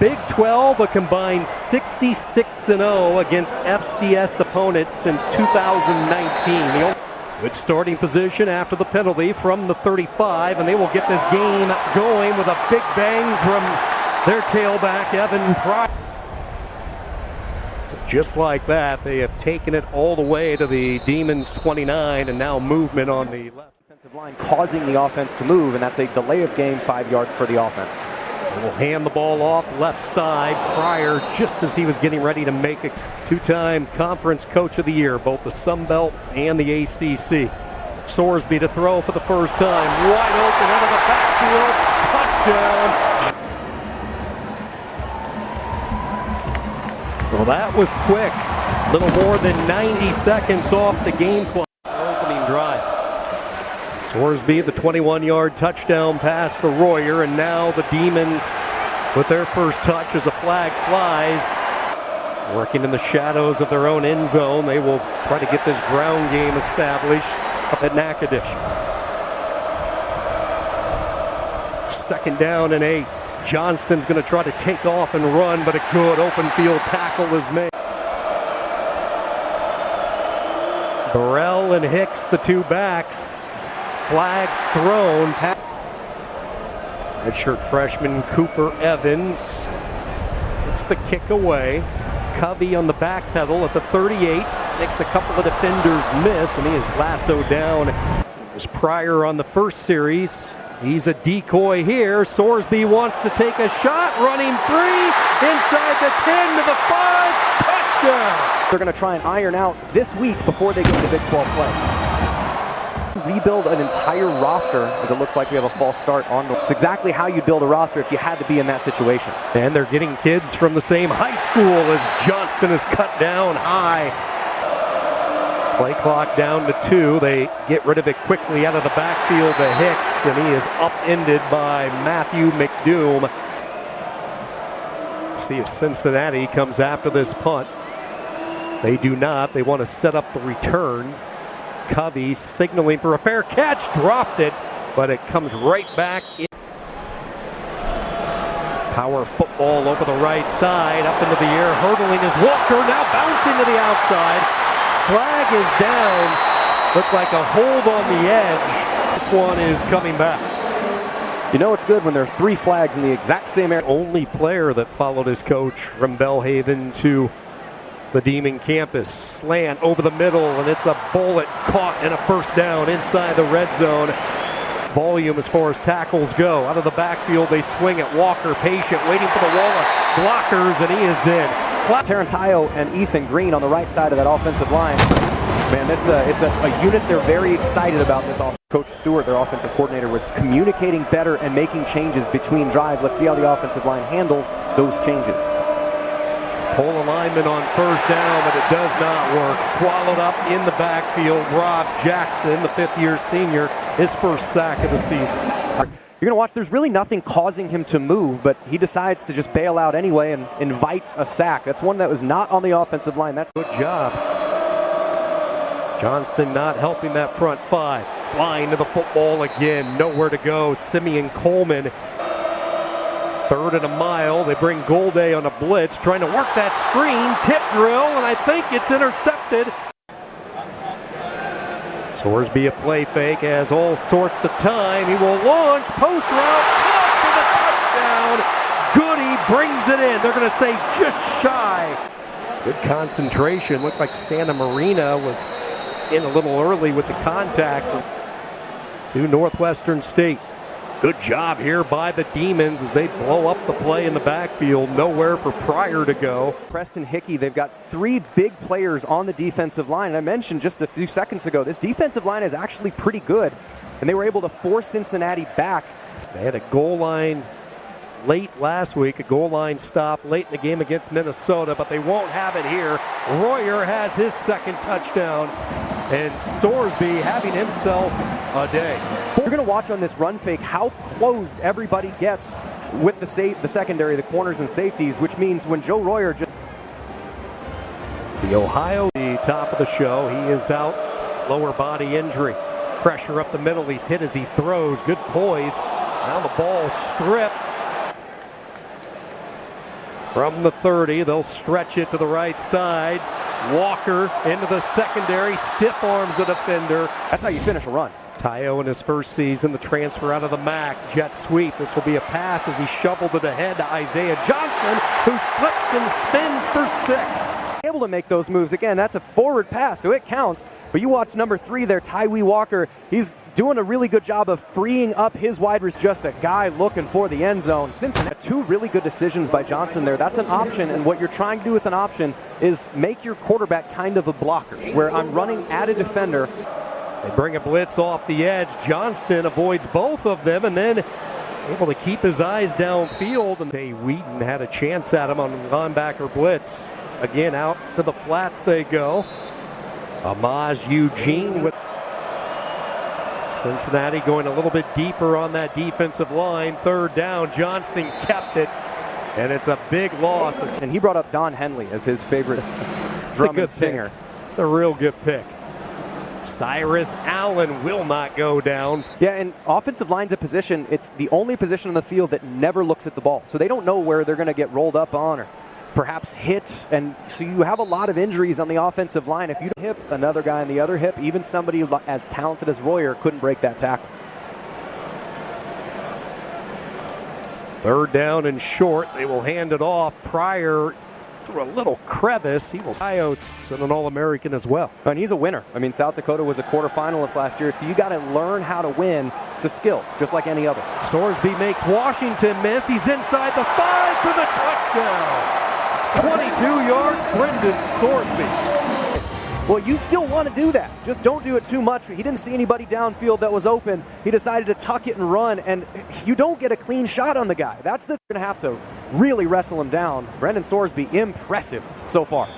Big 12, a combined 66-0 against FCS opponents since 2019. Good starting position after the penalty from the 35, and they will get this game going with a big bang from their tailback, Evan Pryor. So just like that, they have taken it all the way to the Demons 29, and now movement on the left defensive line causing the offense to move, and that's a delay of game, 5 yards for the offense. They will hand the ball off left side. Pryor, just as he was getting ready to make a two-time conference coach of the year, both the Sun Belt and the ACC. Sorsby to throw for the first time. Wide open out of the backfield. Touchdown. Well, that was quick. A little more than 90 seconds off the game clock. Opening drive. Sorsby, the 21-yard touchdown pass to Royer, and now the Demons with their first touch as a flag flies. Working in the shadows of their own end zone, they will try to get this ground game established up at Natchitoches. 2nd down and 8. Johnston's going to try to take off and run, but a good open field tackle is made. Burrell and Hicks, the two backs. Flag thrown. Redshirt freshman Cooper Evans gets the kick away. Covey on the back pedal at the 38. Makes a couple of defenders miss, and he is lassoed down. It was Pryor on the first series. He's a decoy here. Sorsby wants to take a shot. Running free. Inside the 10 to the 5. Touchdown! They're going to try and iron out this week before they get to Big 12 play. Rebuild an entire roster, as it looks like we have a false start on. It's exactly how you build a roster if you had to be in that situation. And they're getting kids from the same high school as Johnston is cut down high. Play clock down to 2. They get rid of it quickly out of the backfield to Hicks, and he is upended by Matthew McDoom. See if Cincinnati comes after this punt. They do not. They want to set up the return. Covey signaling for a fair catch, dropped it, but it comes right back in. Power football over the right side, up into the air, hurdling is Walker, now bouncing to the outside. Flag is down, looked like a hold on the edge. This one is coming back. You know it's good when there are 3 flags in the exact same area. Only player that followed his coach from Belhaven to the Demon campus. Slant over the middle, and it's a bullet caught and a first down inside the red zone. Volume as far as tackles go. Out of the backfield, they swing at Walker, patient, waiting for the wall of blockers, and he is in. Tarantayo and Ethan Green on the right side of that offensive line. Man, it's a unit they're very excited about this offense. Coach Stewart, their offensive coordinator, was communicating better and making changes between drives. Let's see how the offensive line handles those changes. Pull alignment on first down, but it does not work. Swallowed up in the backfield. Rob Jackson, the 5th-year senior, his first sack of the season. You're going to watch, there's really nothing causing him to move, but he decides to just bail out anyway and invites a sack. That's one that was not on the offensive line. That's good job. Johnston not helping that front 5. Flying to the football again. Nowhere to go. Simeon Coleman. 3rd and a mile. They bring Golday on a blitz, trying to work that screen. Tip drill, and I think it's intercepted. Sorsby a play fake, has all sorts of time. He will launch, post route, caught for the touchdown. Goody brings it in. They're going to say just shy. Good concentration. Looked like Santa Marina was in a little early with the contact to Northwestern State. Good job here by the Demons as they blow up the play in the backfield. Nowhere for Pryor to go. Preston Hickey, they've got 3 big players on the defensive line. And I mentioned just a few seconds ago, this defensive line is actually pretty good. And they were able to force Cincinnati back. They had a goal line late last week, a goal line stop late in the game against Minnesota, but they won't have it here. Royer has his 2nd touchdown, and Sorsby having himself a day. You're going to watch on this run fake how closed everybody gets with the secondary, the corners and safeties, which means when Joe Royer just... The Ohio, the top of the show, he is out, lower body injury. Pressure up the middle, he's hit as he throws, good poise. Now the ball stripped. From the 30, they'll stretch it to the right side. Walker into the secondary, stiff arms a defender. That's how you finish a run. Tayo in his first season, the transfer out of the MAC, jet sweep. This will be a pass as he shoveled it ahead to Isaiah Johnson, who slips and spins for 6. Able to make those moves. Again, that's a forward pass, so it counts. But you watch number 3 there, Tyree Walker. He's doing a really good job of freeing up his wide receiver. Just a guy looking for the end zone. Cincinnati, 2 really good decisions by Johnson there. That's an option, and what you're trying to do with an option is make your quarterback kind of a blocker, where I'm running at a defender. They bring a blitz off the edge. Johnston avoids both of them, and then able to keep his eyes downfield. And Wheaton had a chance at him on the linebacker blitz. Again, out to the flats they go. Amaz Eugene with Cincinnati going a little bit deeper on that defensive line. 3rd down, Johnston kept it, and it's a big loss. And he brought up Don Henley as his favorite drum and singer. It's a real good pick. Cyrus Allen will not go down. Yeah, and offensive line's a position, it's the only position on the field that never looks at the ball. So they don't know where they're going to get rolled up on or perhaps hit. And so you have a lot of injuries on the offensive line. If you hip another guy on the other hip, even somebody as talented as Royer couldn't break that tackle. 3rd down and short. They will hand it off. Pryor through a little crevice. He will Coyotes and an All-American as well. And he's a winner. I mean, South Dakota was a quarterfinalist last year, so you got to learn how to win. It's a skill, just like any other. Sorsby makes Washington miss. He's inside the 5 for the touchdown. 22 yards, Brendan Sorsby. Well, you still want to do that. Just don't do it too much. He didn't see anybody downfield that was open. He decided to tuck it and run, and you don't get a clean shot on the guy. That's the going to have to really wrestle him down. Brendan Sorsby, impressive so far.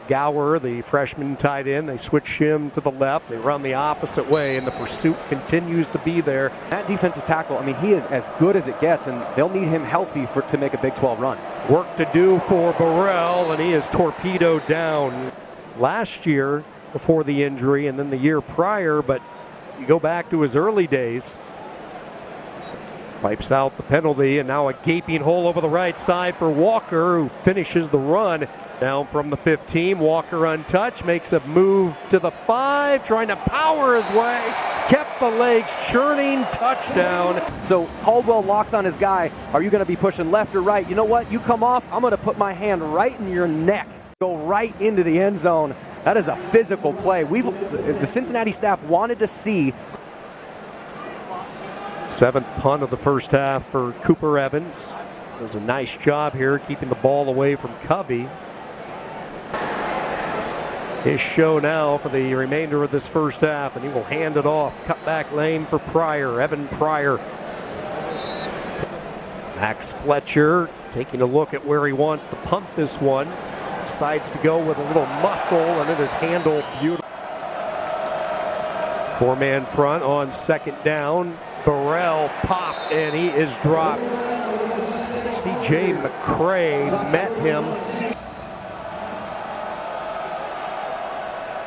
Gower, the freshman tight end, they switch him to the left. They run the opposite way, and the pursuit continues to be there. That defensive tackle, I mean, he is as good as it gets, and they'll need him healthy to make a Big 12 run. Work to do for Burrell, and he is torpedoed down last year before the injury and then the year prior, but you go back to his early days. Wipes out the penalty, and now a gaping hole over the right side for Walker, who finishes the run. Down from the 15, Walker untouched, makes a move to the 5, trying to power his way. Kept the legs churning, touchdown. So Caldwell locks on his guy. Are you going to be pushing left or right? You know what? You come off, I'm going to put my hand right in your neck. Go right into the end zone. That is a physical play. The Cincinnati staff wanted to see. 7th punt of the first half for Cooper Evans. Does a nice job here keeping the ball away from Covey. His show now for the remainder of this first half, and he will hand it off. Cutback lane for Pryor, Evan Pryor. Max Fletcher taking a look at where he wants to punt this one. Decides to go with a little muscle, and it is handled beautifully. 4-man front on 2nd down. Burrell popped, and he is dropped. C.J. McCray met him.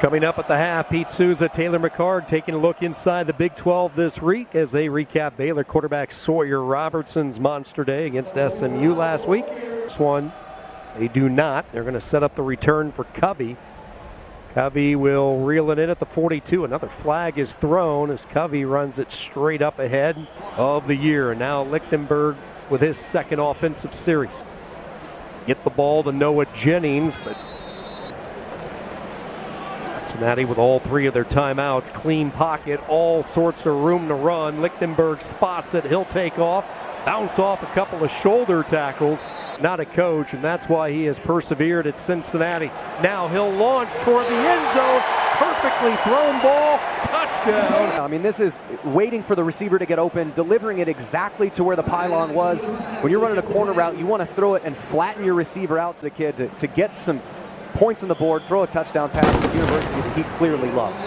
Coming up at the half, Pete Souza, Taylor McCard taking a look inside the Big 12 this week as they recap Baylor quarterback Sawyer Robertson's monster day against SMU last week. This one, they do not. They're going to set up the return for Covey. Covey will reel it in at the 42. Another flag is thrown as Covey runs it straight up ahead of the year. And now Lichtenberg with his 2nd offensive series. Get the ball to Noah Jennings, but Cincinnati with all 3 of their timeouts. Clean pocket, all sorts of room to run. Lichtenberg spots it. He'll take off. Bounce off a couple of shoulder tackles. Not a coach, and that's why he has persevered at Cincinnati. Now he'll launch toward the end zone. Perfectly thrown ball. Touchdown. I mean, this is waiting for the receiver to get open, delivering it exactly to where the pylon was. When you're running a corner route, you want to throw it and flatten your receiver out to the kid to get some points on the board, throw a touchdown pass to the university that he clearly loves.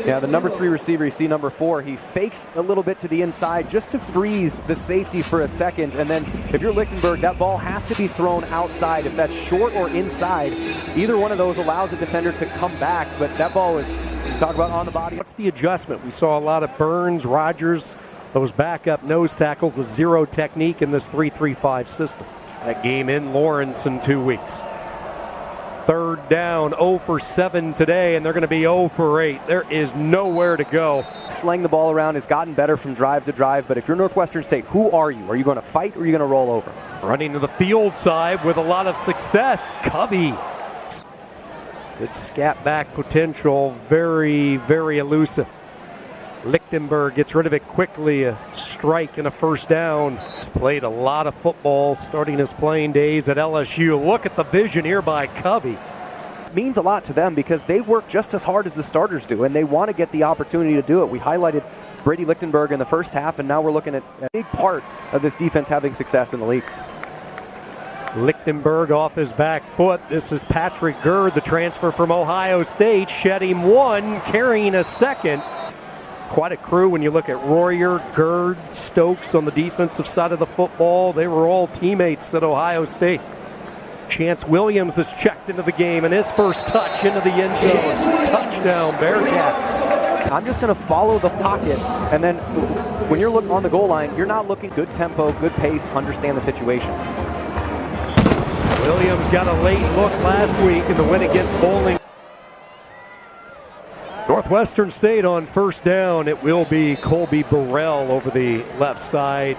Yeah, the number 3 receiver, you see number 4, he fakes a little bit to the inside just to freeze the safety for a second. And then if you're Lichtenberg, that ball has to be thrown outside. If that's short or inside, either one of those allows a defender to come back. But that ball was, you talk about on the body. What's the adjustment? We saw a lot of Burns, Rogers Those backup nose tackles, a zero technique in this 3-3-5 system. That game in Lawrence in 2 weeks. Third down, 0 for 7 today, and they're going to be 0 for 8. There is nowhere to go. Slaying the ball around has gotten better from drive to drive, but if you're Northwestern State, who are you? Are you going to fight or are you going to roll over? Running to the field side with a lot of success, Covey. Good scat back potential, very, very elusive. Lichtenberg gets rid of it quickly, a strike and a first down. He's played a lot of football starting his playing days at LSU. Look at the vision here by Covey. It means a lot to them because they work just as hard as the starters do, and they want to get the opportunity to do it. We highlighted Brady Lichtenberg in the first half, and now we're looking at a big part of this defense having success in the league. Lichtenberg off his back foot. This is Patrick Gerd, the transfer from Ohio State, shedding one, carrying a second. Quite a crew when you look at Royer, Gerd, Stokes on the defensive side of the football. They were all teammates at Ohio State. Chance Williams is checked into the game, and his first touch into the end zone. Touchdown, Bearcats. I'm just going to follow the pocket, and then when you're looking on the goal line, you're not looking good tempo, good pace, understand the situation. Williams got a late look last week in the win against Bowling. Northwestern State on first down. It will be Colby Burrell over the left side.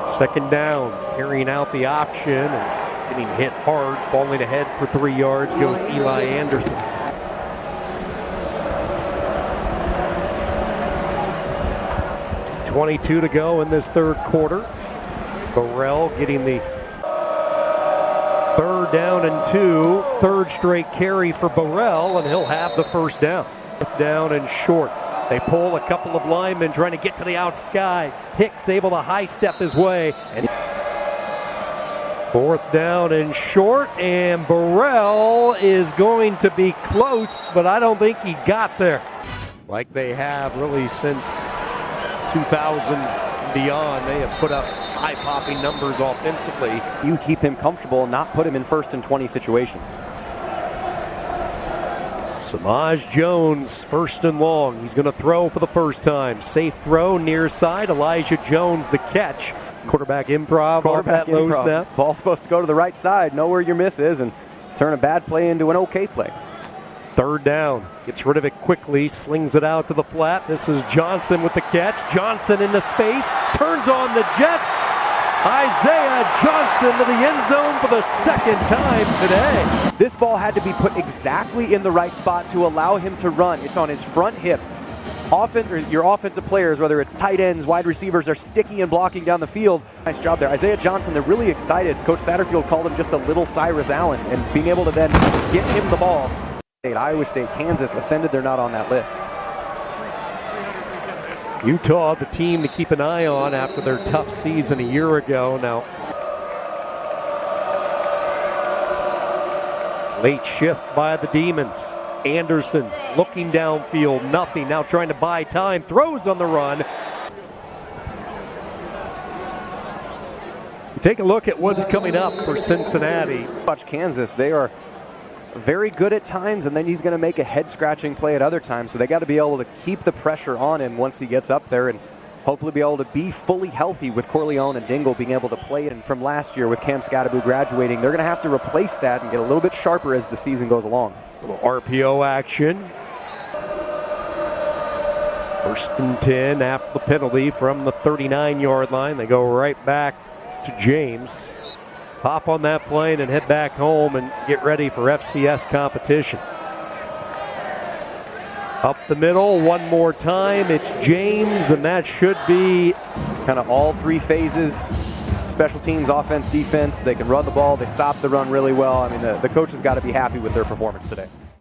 Second down, carrying out the option and getting hit hard, falling ahead for 3 yards goes Eli Anderson. .22 to go in this third quarter. Burrell getting the third down and 2, third straight carry for Burrell, and he'll have the first down. Down and short. They pull a couple of linemen trying to get to the outside. Hicks able to high step his way. And fourth down and short, and Burrell is going to be close, but I don't think he got there. Like they have really since 2000 and beyond, they have put up eye-popping numbers offensively. You keep him comfortable and not put him in 1st and 20 situations. Samaj Jones, 1st and long. He's going to throw for the first time. Safe throw, near side. Elijah Jones, the catch. Quarterback improv on that low snap. Ball's supposed to go to the right side, know where your miss is, and turn a bad play into an okay play. Third down, gets rid of it quickly, slings it out to the flat. This is Johnson with the catch. Johnson into space, turns on the Jets. Isaiah Johnson to the end zone for the second time today. This ball had to be put exactly in the right spot to allow him to run. It's on his front hip. Your offensive players, whether it's tight ends, wide receivers, are sticky and blocking down the field. Nice job there. Isaiah Johnson, they're really excited. Coach Satterfield called him just a little Cyrus Allen, and being able to then get him the ball. Iowa State, Kansas, offended they're not on that list. Utah, the team to keep an eye on after their tough season a year ago. Now, late shift by the Demons. Anderson looking downfield, nothing. Now trying to buy time, throws on the run. Take a look at what's coming up for Cincinnati. Watch Kansas, they are very good at times, and then he's going to make a head-scratching play at other times. So they got to be able to keep the pressure on him once he gets up there, and hopefully be able to be fully healthy with Corleone and Dingle being able to play it. And from last year with Cam Scadaboo graduating, they're going to have to replace that and get a little bit sharper as the season goes along. Little RPO action. 1st and 10 after the penalty from the 39-yard line. They go right back to James. Hop on that plane and head back home and get ready for FCS competition. Up the middle one more time. It's James, and that should be kind of all 3 phases. Special teams, offense, defense. They can run the ball. They stop the run really well. I mean, the coach has got to be happy with their performance today.